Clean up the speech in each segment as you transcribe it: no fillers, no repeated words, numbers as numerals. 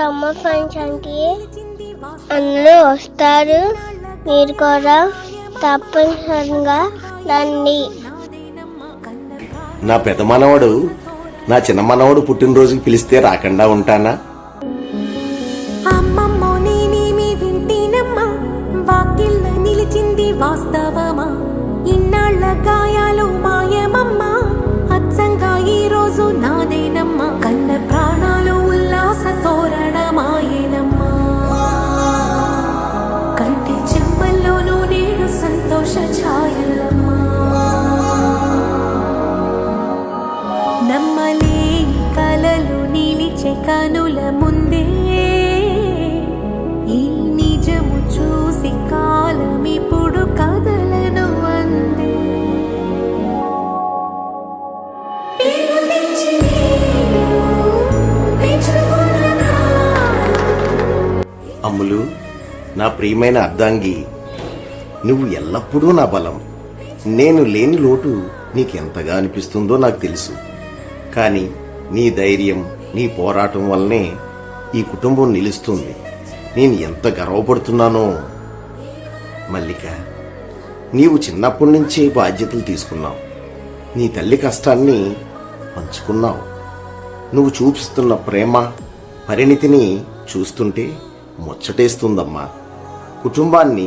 Summer ఫంక్షన్కి అందరూ వస్తారు. మీరు కూడా తప్పనిసరిగా రండి. నా పెద్ద మనవడు నా చిన్న మనవడు పుట్టినరోజుకి పిలిస్తే రాకుండా ఉంటానా? అమ్మమ్మో నేనేమి వింటేనమ్మా, వాకిళ్ళ నిలిచింది వాస్తవమా, ఇన్నాళ్ళ గాయాలు మాయమమ్మా, అచ్చంగా ఈ రోజు నాదేనమ్మా, కన్న ప్రాణాలు ఉల్లాస తోరణమాయేనమ్మా, కంటి చెమ్మల్లోనూ నేడు సంతోష ఛాయలమ్మా, నమ్మలేని కలలు నిలిచే కనుల ముందే ఈ నిజము చూసి కాలమిప్పుడు కదలను అందే. అమ్ములు, నా ప్రియమైన అర్ధాంగి, నువ్వు ఎల్లప్పుడూ నా బలం. నేను లేని లోటు నీకెంతగా అనిపిస్తుందో నాకు తెలుసు. కానీ నీ ధైర్యం, నీ పోరాటం వల్లనే ఈ కుటుంబం నిలుస్తుంది. నేను ఎంత గర్వపడుతున్నానో. మల్లిక, నీవు చిన్నప్పటి నుంచే బాధ్యతలు తీసుకున్నావు. నీ తల్లి కష్టాన్ని పంచుకున్నావు. నువ్వు చూపిస్తున్న ప్రేమ, పరిణితిని చూస్తుంటే ముచ్చటేస్తుందమ్మా. కుటుంబాన్ని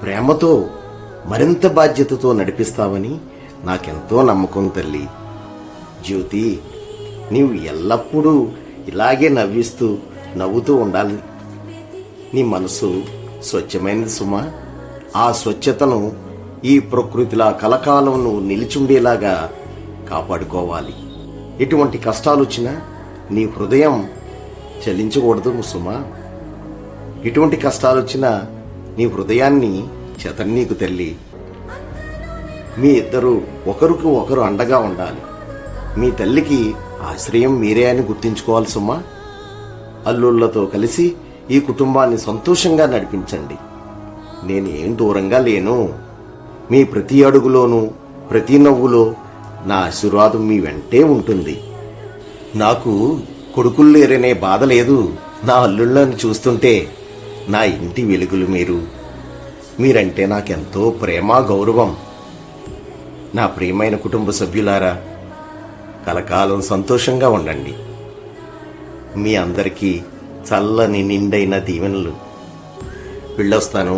ప్రేమతో, మరింత బాధ్యతతో నడిపిస్తావని నాకెంతో నమ్మకం తల్లి. జ్యోతి, నీవు ఎల్లప్పుడూ ఇలాగే నవ్వుతూ ఉండాలి. నీ మనసు స్వచ్ఛమైనది సుమా. ఆ స్వచ్ఛతను ఈ ప్రకృతిలా కలకాలం నువ్వు నిలిచుండేలాగా కాపాడుకోవాలి. ఎటువంటి కష్టాలు వచ్చినా నీ హృదయం చలించకూడదు సుమా. ఎటువంటి కష్టాలు వచ్చినా నీ హృదయాన్ని చెతన్నీకు తల్లి. మీ ఇద్దరు ఒకరికి ఒకరు అండగా ఉండాలి. మీ తల్లికి ఆశ్రయం మీరే అని గుర్తించుకోవాలి సుమా. అల్లుళ్లతో కలిసి ఈ కుటుంబాన్ని సంతోషంగా నడిపించండి. నేనేం దూరంగా లేను. మీ ప్రతి అడుగులోనూ, ప్రతి నవ్వులో నా ఆశీర్వాదం మీ వెంటే ఉంటుంది. నాకు కొడుకులు లేరనే బాధ లేదు. నా అల్లుళ్ళని చూస్తుంటే నా ఇంటి వెలుగులు మీరంటే నాకెంతో ప్రేమ, గౌరవం. నా ప్రియమైన కుటుంబ సభ్యులారా, కలకాలం సంతోషంగా ఉండండి. మీ అందరికీ చల్లని నిండైన దీవెనలు. వెళ్ళొస్తాను.